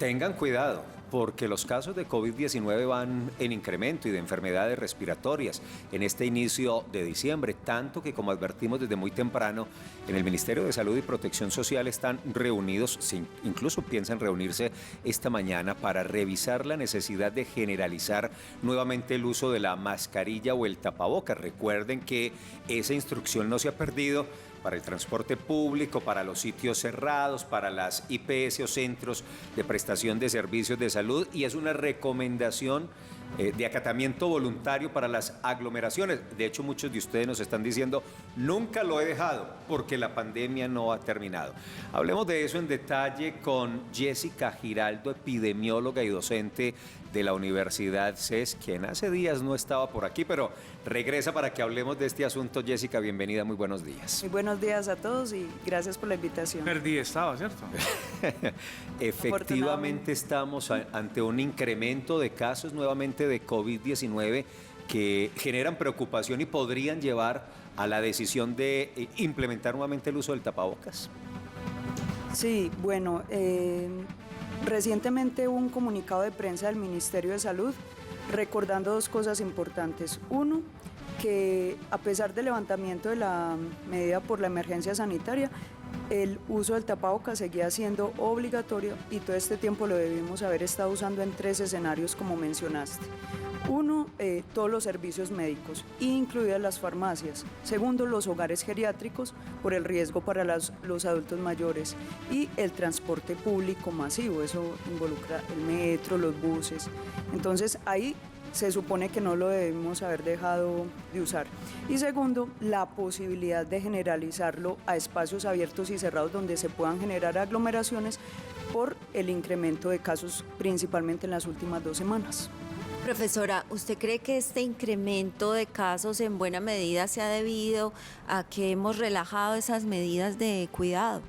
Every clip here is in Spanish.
Tengan cuidado, porque los casos de COVID-19 van en incremento y de enfermedades respiratorias en este inicio de diciembre, tanto que, como advertimos desde muy temprano, en el Ministerio de Salud y Protección Social están reunidos, incluso piensan reunirse esta mañana para revisar la necesidad de generalizar nuevamente el uso de la mascarilla o el tapabocas. Recuerden que esa instrucción no se ha perdido para el transporte público, para los sitios cerrados, para las IPS o centros de prestación de servicios de salud, y es una recomendación de acatamiento voluntario para las aglomeraciones. De hecho, muchos de ustedes nos están diciendo, nunca lo he dejado porque la pandemia no ha terminado. Hablemos de eso en detalle con Jessica Giraldo, epidemióloga y docente de la Universidad CES, quien hace días no estaba por aquí, pero regresa para que hablemos de este asunto. Jessica, bienvenida, muy buenos días. Muy buenos días a todos y gracias por la invitación. Perdí estaba, ¿cierto? Efectivamente estamos ante un incremento de casos nuevamente de COVID-19 que generan preocupación y podrían llevar a la decisión de implementar nuevamente el uso del tapabocas. Sí, bueno, recientemente hubo un comunicado de prensa del Ministerio de Salud recordando dos cosas importantes. Uno, que a pesar del levantamiento de la medida por la emergencia sanitaria, el uso del tapabocas seguía siendo obligatorio y todo este tiempo lo debimos haber estado usando en 3 escenarios como mencionaste. Uno, todos los servicios médicos, incluidas las farmacias. Segundo, los hogares geriátricos por el riesgo para los adultos mayores. Y el transporte público masivo, eso involucra el metro, los buses. Entonces ahí se supone que no lo debemos haber dejado de usar. Y segundo, la posibilidad de generalizarlo a espacios abiertos y cerrados donde se puedan generar aglomeraciones por el incremento de casos principalmente en las últimas 2 semanas. Profesora, ¿usted cree que este incremento de casos en buena medida se ha debido a que hemos relajado esas medidas de cuidado?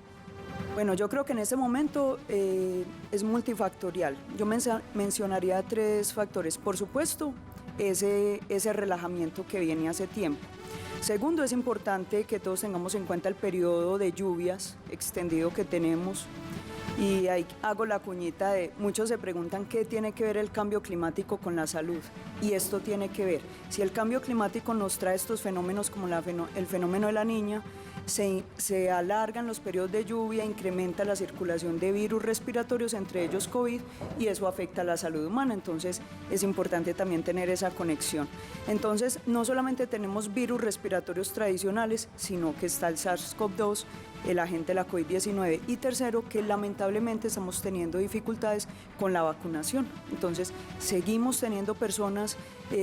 Bueno, yo creo que en este momento es multifactorial. Yo mencionaría 3 factores. Por supuesto, ese relajamiento que viene hace tiempo. Segundo, es importante que todos tengamos en cuenta el periodo de lluvias extendido que tenemos. Y ahí hago la cuñita de, muchos se preguntan qué tiene que ver el cambio climático con la salud. Y esto tiene que ver, si el cambio climático nos trae estos fenómenos como el fenómeno de la Niña, se alargan los periodos de lluvia, incrementa la circulación de virus respiratorios, entre ellos COVID, y eso afecta a la salud humana. Entonces es importante también tener esa conexión. Entonces no solamente tenemos virus respiratorios tradicionales, sino que está el SARS-CoV-2, el agente de la COVID-19, y tercero, que lamentablemente estamos teniendo dificultades con la vacunación. Entonces seguimos teniendo personas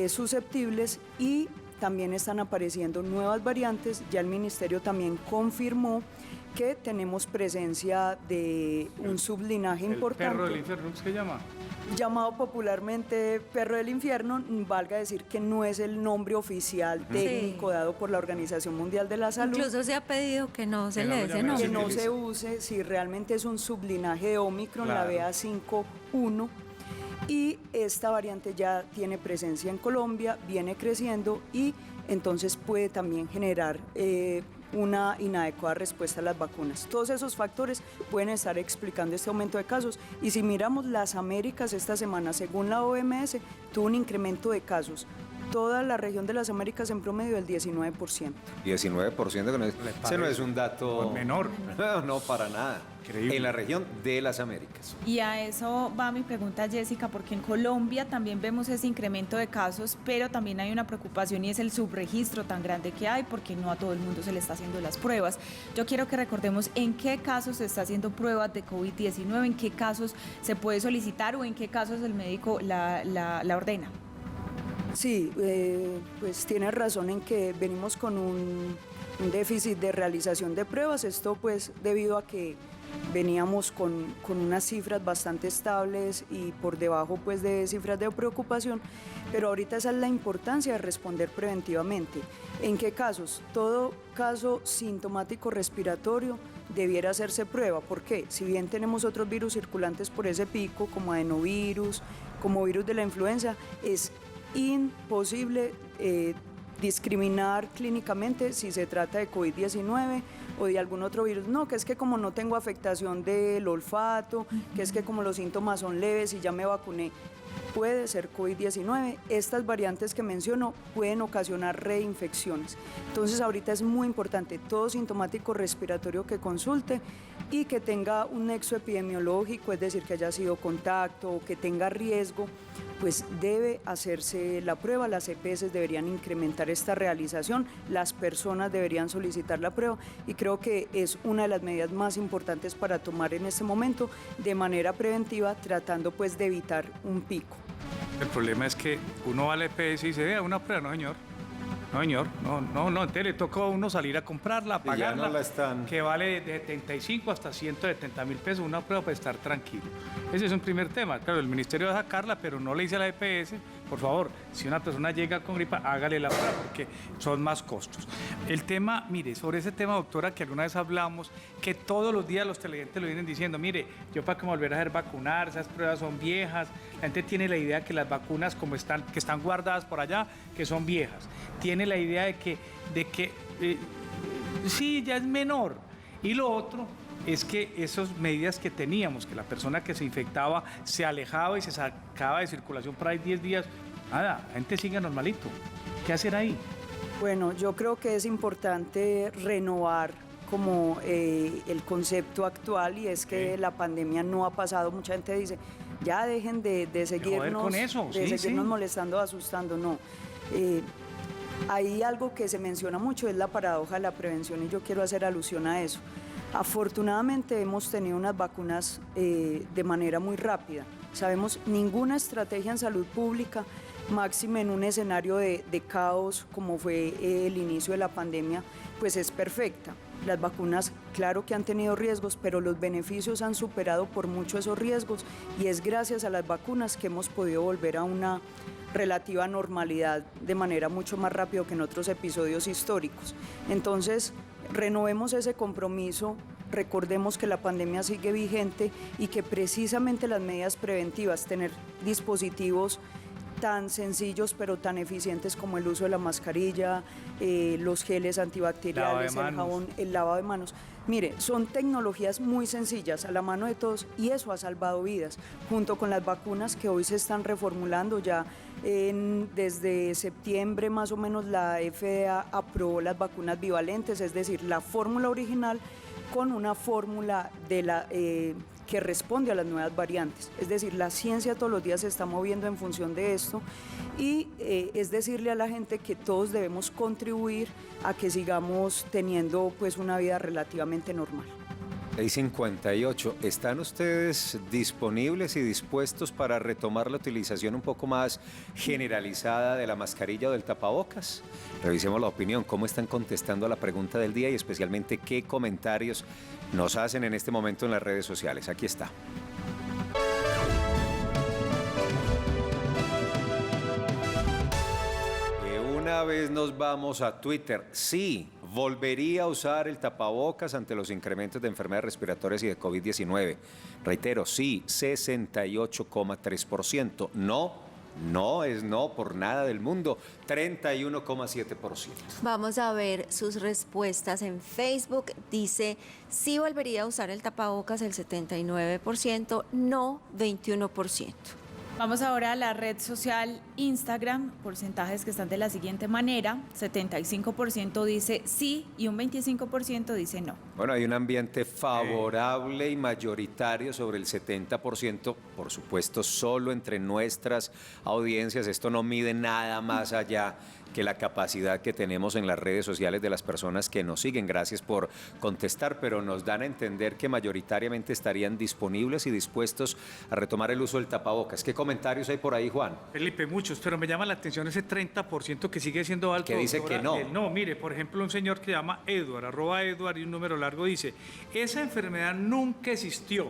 susceptibles y también están apareciendo nuevas variantes. Ya el Ministerio también confirmó que tenemos presencia de un sublinaje importante. ¿El perro del infierno qué se llama? Llamado popularmente perro del infierno, valga decir que no es el nombre oficial técnico dado por la Organización Mundial de la Salud. Incluso se ha pedido que no se le dé ese nombre. Que no se use, si realmente es un sublinaje de Omicron, claro, la BA.5.1. Y esta variante ya tiene presencia en Colombia, viene creciendo y entonces puede también generar una inadecuada respuesta a las vacunas. Todos esos factores pueden estar explicando este aumento de casos. Y si miramos las Américas esta semana, según la OMS, tuvo un incremento de casos. Toda la región de las Américas en promedio del 19%. 19%, ese no es un dato menor. No, para nada. Increíble. En la región de las Américas. Y a eso va mi pregunta, Jessica, porque en Colombia también vemos ese incremento de casos, pero también hay una preocupación y es el subregistro tan grande que hay, porque no a todo el mundo se le está haciendo las pruebas. Yo quiero que recordemos en qué casos se está haciendo pruebas de COVID-19, en qué casos se puede solicitar o en qué casos el médico la ordena. Sí, pues tienes razón en que venimos con un déficit de realización de pruebas. Esto pues debido a que veníamos con unas cifras bastante estables y por debajo pues de cifras de preocupación, pero ahorita esa es la importancia de responder preventivamente. ¿En qué casos? Todo caso sintomático respiratorio debiera hacerse prueba. ¿Por qué? Si bien tenemos otros virus circulantes por ese pico, como adenovirus, como virus de la influenza, es imposible discriminar clínicamente si se trata de COVID-19 o de algún otro virus. No, que es que como no tengo afectación del olfato, que es que como los síntomas son leves y ya me vacuné, puede ser COVID-19. Estas variantes que menciono pueden ocasionar reinfecciones. Entonces ahorita es muy importante todo sintomático respiratorio que consulte y que tenga un nexo epidemiológico, es decir, que haya sido contacto o que tenga riesgo, pues debe hacerse la prueba. Las EPS deberían incrementar esta realización, las personas deberían solicitar la prueba y creo que es una de las medidas más importantes para tomar en este momento de manera preventiva, tratando pues de evitar un pico. El problema es que uno va al EPS y dice, vea, una prueba, no señor. No, señor, no, entonces le toca a uno salir a comprarla, a Y ya pagarla, no la están. que vale de 75 hasta 170.000 pesos, una prueba para estar tranquilo. Ese es un primer tema. Claro, el ministerio va a sacarla, pero no le dice a la EPS, por favor, si una persona llega con gripa, hágale la prueba, porque son más costos. El tema, mire, sobre ese tema, doctora, que alguna vez hablamos, que todos los días los televidentes lo vienen diciendo, mire, yo para que me volver a hacer vacunar, esas pruebas son viejas, la gente tiene la idea que las vacunas como están, que están guardadas por allá, que son viejas. Tiene la idea de que sí, ya es menor. Y lo otro es que esas medidas que teníamos, que la persona que se infectaba se alejaba y se sacaba de circulación por ahí 10 días, nada, la gente sigue normalito. ¿Qué hacer ahí? Bueno, yo creo que es importante renovar como el concepto actual y es que la pandemia no ha pasado. Mucha gente dice, ya dejen de seguirnos, con eso. seguirnos molestando, asustando, no. Hay algo que se menciona mucho, es la paradoja de la prevención y yo quiero hacer alusión a eso. Afortunadamente hemos tenido unas vacunas de manera muy rápida. Sabemos, ninguna estrategia en salud pública, máxime en un escenario de caos como fue el inicio de la pandemia, pues es perfecta. Las vacunas, claro que han tenido riesgos, pero los beneficios han superado por mucho esos riesgos y es gracias a las vacunas que hemos podido volver a una relativa normalidad de manera mucho más rápido que en otros episodios históricos. Entonces, renovemos ese compromiso, recordemos que la pandemia sigue vigente y que precisamente las medidas preventivas, tener dispositivos tan sencillos pero tan eficientes como el uso de la mascarilla, los geles antibacteriales, el jabón, el lavado de manos. Mire, son tecnologías muy sencillas a la mano de todos y eso ha salvado vidas, junto con las vacunas que hoy se están reformulando ya. Desde septiembre más o menos la FDA aprobó las vacunas bivalentes, es decir, la fórmula original con una fórmula que responde a las nuevas variantes. Es decir, la ciencia todos los días se está moviendo en función de esto y es decirle a la gente que todos debemos contribuir a que sigamos teniendo pues una vida relativamente normal. 6:58. ¿Están ustedes disponibles y dispuestos para retomar la utilización un poco más generalizada de la mascarilla o del tapabocas? Revisemos la opinión, cómo están contestando a la pregunta del día y especialmente qué comentarios nos hacen en este momento en las redes sociales. Aquí está. Una vez nos vamos a Twitter. Sí, volvería a usar el tapabocas ante los incrementos de enfermedades respiratorias y de COVID-19. Reitero, sí, 68,3%. No es no por nada del mundo, 31,7%. Vamos a ver sus respuestas en Facebook. Dice, sí volvería a usar el tapabocas el 79%, no 21%. Vamos ahora a la red social Instagram, porcentajes que están de la siguiente manera, 75% dice sí y un 25% dice no. Bueno, hay un ambiente favorable y mayoritario sobre el 70%, por supuesto, solo entre nuestras audiencias. Esto no mide nada más allá que la capacidad que tenemos en las redes sociales de las personas que nos siguen. Gracias por contestar, pero nos dan a entender que mayoritariamente estarían disponibles y dispuestos a retomar el uso del tapabocas. ¿Qué comentarios hay por ahí, Juan? Felipe, muchos, pero me llama la atención ese 30% que sigue siendo alto. Que dice doctora, que no. No, mire, por ejemplo, un señor que se llama Edward, @Edward y un número largo dice, esa enfermedad nunca existió.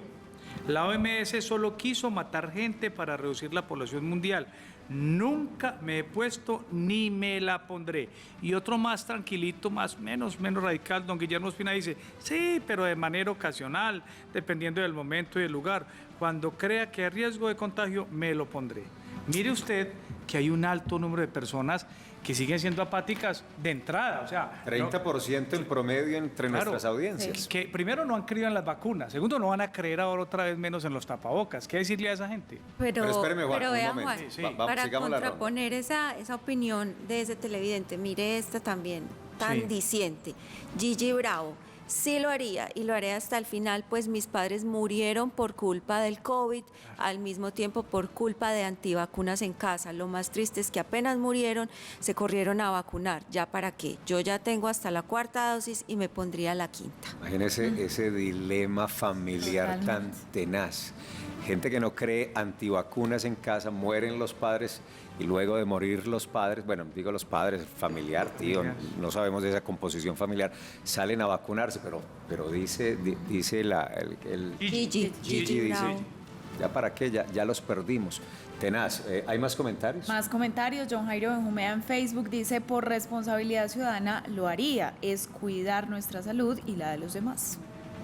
La OMS solo quiso matar gente para reducir la población mundial. Nunca me he puesto ni me la pondré. Y otro más tranquilito, menos radical, don Guillermo Espina dice, sí, pero de manera ocasional, dependiendo del momento y del lugar. Cuando crea que hay riesgo de contagio, me lo pondré. Mire usted que hay un alto número de personas que siguen siendo apáticas de entrada. O sea, 30% en promedio entre Claro. nuestras audiencias. que primero no han creído en las vacunas, segundo no van a creer ahora otra vez menos en los tapabocas. ¿Qué decirle a esa gente? Pero espéreme, Juan, un vea, momento. Juan, Sí, sí. para sigamos la ronda. contraponer esa opinión de ese televidente, mire esta también, tan Sí. diciente. Gigi Bravo, sí lo haría y lo haré hasta el final, pues mis padres murieron por culpa del COVID, al mismo tiempo por culpa de antivacunas en casa. Lo más triste es que apenas murieron, se corrieron a vacunar. ¿Ya para qué? Yo ya tengo hasta la 4ª dosis y me pondría la 5ª. Imagínese ese dilema familiar tan tenaz. Gente que no cree, antivacunas en casa, mueren los padres y luego de morir los padres, bueno, digo los padres, familiar, tío, no sabemos de esa composición familiar, salen a vacunarse, pero dice Gigi dice, Bravo. ¿ya para qué? Ya los perdimos. Tenaz, ¿hay más comentarios? Más comentarios. John Jairo Benjumea en Facebook dice, por responsabilidad ciudadana lo haría, es cuidar nuestra salud y la de los demás.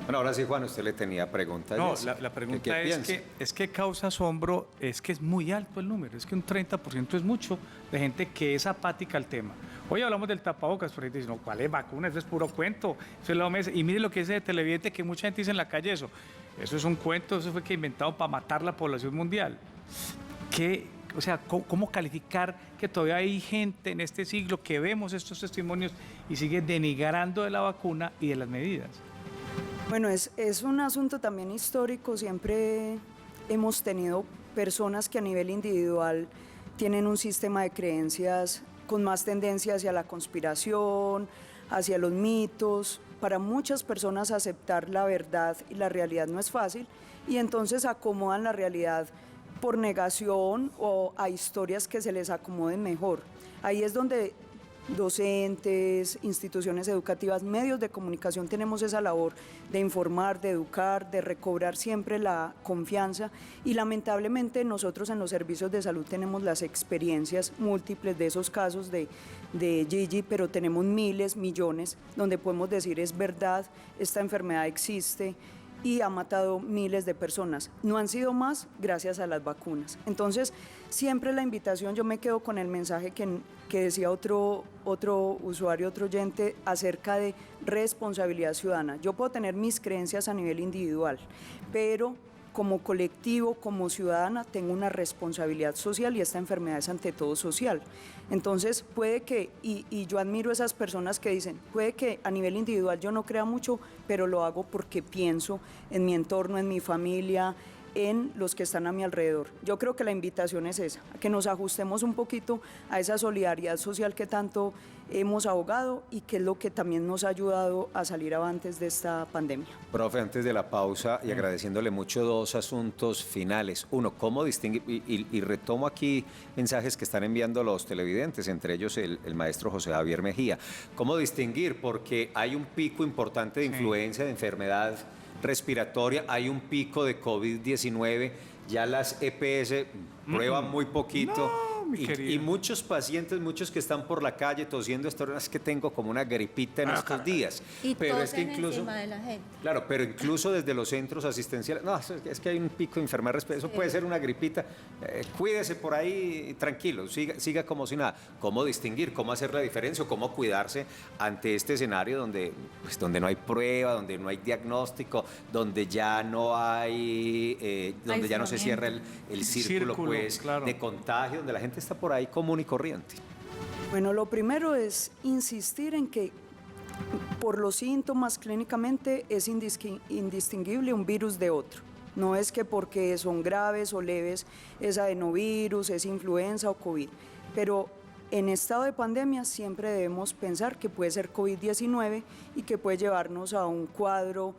Bueno, ahora sí, Juan, usted le tenía preguntas. No, la pregunta ¿Qué es piensa? es que causa asombro, es que es muy alto el número, es que un 30% es mucho de gente que es apática al tema. Hoy hablamos del tapabocas, pero gente dice, no, ¿cuál es vacuna? Eso es puro cuento. Eso es la OMS. Y mire lo que dice de televidente, que mucha gente dice en la calle eso. Eso es un cuento, eso fue que inventado para matar la población mundial. O sea, ¿cómo calificar que todavía hay gente en este siglo que vemos estos testimonios y sigue denigrando de la vacuna y de las medidas? Bueno, es un asunto también histórico. Siempre hemos tenido personas que a nivel individual tienen un sistema de creencias con más tendencia hacia la conspiración, hacia los mitos. Para muchas personas aceptar la verdad y la realidad no es fácil y entonces acomodan la realidad por negación o a historias que se les acomoden mejor. Ahí es donde docentes, instituciones educativas, medios de comunicación tenemos esa labor de informar, de educar, de recobrar siempre la confianza y lamentablemente nosotros en los servicios de salud tenemos las experiencias múltiples de esos casos de Gigi, pero tenemos miles, millones, donde podemos decir es verdad, esta enfermedad existe y ha matado miles de personas. No han sido más gracias a las vacunas. Entonces, siempre la invitación, yo me quedo con el mensaje que decía otro usuario, otro oyente, acerca de responsabilidad ciudadana. Yo puedo tener mis creencias a nivel individual, pero como colectivo, como ciudadana, tengo una responsabilidad social y esta enfermedad es ante todo social. Entonces puede que, y yo admiro a esas personas que dicen, puede que a nivel individual yo no crea mucho, pero lo hago porque pienso en mi entorno, en mi familia, en los que están a mi alrededor. Yo creo que la invitación es esa, a que nos ajustemos un poquito a esa solidaridad social que tanto hemos abogado y que es lo que también nos ha ayudado a salir avantes de esta pandemia. Profe, antes de la pausa y agradeciéndole mucho, dos asuntos finales. Uno, ¿cómo distinguir? Y retomo aquí mensajes que están enviando los televidentes, entre ellos el maestro José Javier Mejía. ¿Cómo distinguir? Porque hay un pico importante de influencia, de enfermedad respiratoria, hay un pico de COVID-19, ya las EPS prueban muy poquito. mi querido. Y muchos pacientes, muchos que están por la calle tosiendo, es que tengo como una gripita en estos días. Y Pero es que tosen incluso, encima de la gente. claro, pero incluso desde los centros asistenciales, no, es que hay un pico de enfermedad respiratoria, eso puede ser una gripita, cuídese por ahí, tranquilo, siga como si nada. ¿Cómo distinguir, cómo hacer la diferencia o cómo cuidarse ante este escenario donde no hay prueba, donde no hay diagnóstico, donde ya no hay, donde ya no se cierra el círculo pues, claro, de contagio, donde la gente está por ahí común y corriente? Bueno, lo primero es insistir en que por los síntomas clínicamente es indistinguible un virus de otro. No es que porque son graves o leves es adenovirus, es influenza o COVID, pero en estado de pandemia siempre debemos pensar que puede ser COVID-19 y que puede llevarnos a un cuadro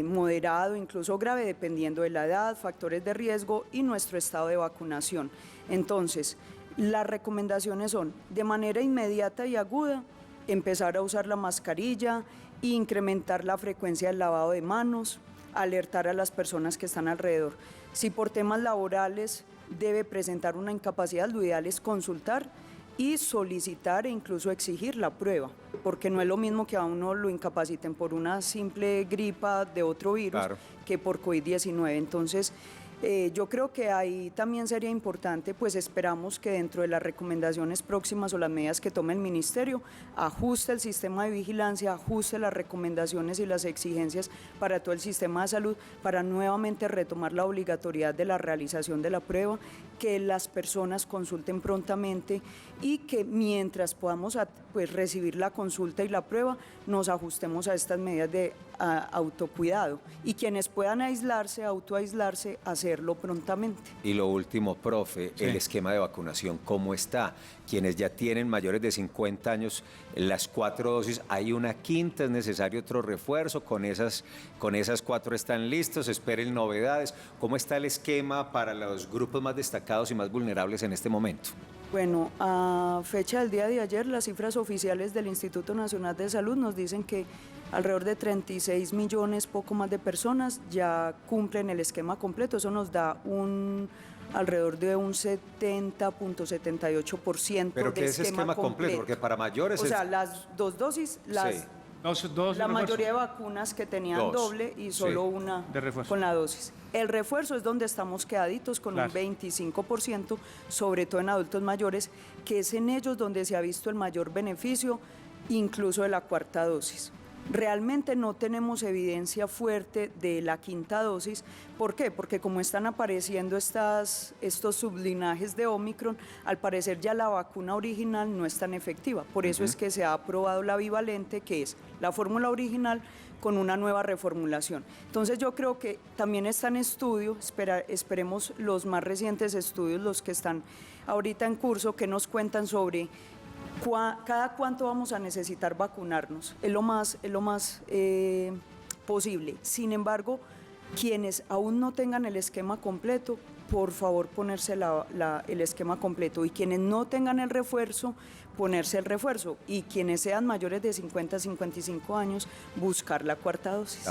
moderado, incluso grave, dependiendo de la edad, factores de riesgo y nuestro estado de vacunación. Entonces, las recomendaciones son, de manera inmediata y aguda, empezar a usar la mascarilla, incrementar la frecuencia del lavado de manos, alertar a las personas que están alrededor. Si por temas laborales debe presentar una incapacidad, lo ideal es consultar y solicitar e incluso exigir la prueba, porque no es lo mismo que a uno lo incapaciten por una simple gripa de otro virus, claro, que por COVID-19. Entonces, Yo creo que ahí también sería importante, pues esperamos que dentro de las recomendaciones próximas o las medidas que tome el Ministerio, ajuste el sistema de vigilancia, ajuste las recomendaciones y las exigencias para todo el sistema de salud, para nuevamente retomar la obligatoriedad de la realización de la prueba, que las personas consulten prontamente y que mientras podamos pues, recibir la consulta y la prueba, nos ajustemos a estas medidas de autocuidado y quienes puedan aislarse, autoaislarse, hacerlo prontamente. Y lo último, profe, Sí. el esquema de vacunación, ¿cómo está? Quienes ya tienen mayores de 50 años, las 4 dosis, hay una quinta, es necesario otro refuerzo, con esas 4 están listos, esperen novedades. ¿Cómo está el esquema para los grupos más destacados y más vulnerables en este momento? Bueno, a fecha del día de ayer, las cifras oficiales del Instituto Nacional de Salud nos dicen que alrededor de 36 millones, poco más de personas, ya cumplen el esquema completo. Eso nos da alrededor de un 70.78% ¿Pero de qué es esquema completo? Porque para mayores o sea, las 2 dosis, Sí. la mayoría de vacunas que tenían 2, doble y solo sí, una de refuerzo. con la dosis. El refuerzo es donde estamos quedaditos con Claro. un 25%, sobre todo en adultos mayores, que es en ellos donde se ha visto el mayor beneficio, incluso de la cuarta dosis. Realmente no tenemos evidencia fuerte de la quinta dosis. ¿Por qué? Porque como están apareciendo estos sublinajes de Omicron, al parecer ya la vacuna original no es tan efectiva. Por eso es que se ha aprobado la bivalente, que es la fórmula original con una nueva reformulación. Entonces yo creo que también está en estudio, esperemos los más recientes estudios, los que están ahorita en curso, que nos cuentan sobre cada cuánto vamos a necesitar vacunarnos, es lo más posible. Sin embargo, quienes aún no tengan el esquema completo, por favor ponerse el esquema completo, y quienes no tengan el refuerzo, ponerse el refuerzo, y quienes sean mayores de 50 a 55 años, buscar la cuarta dosis.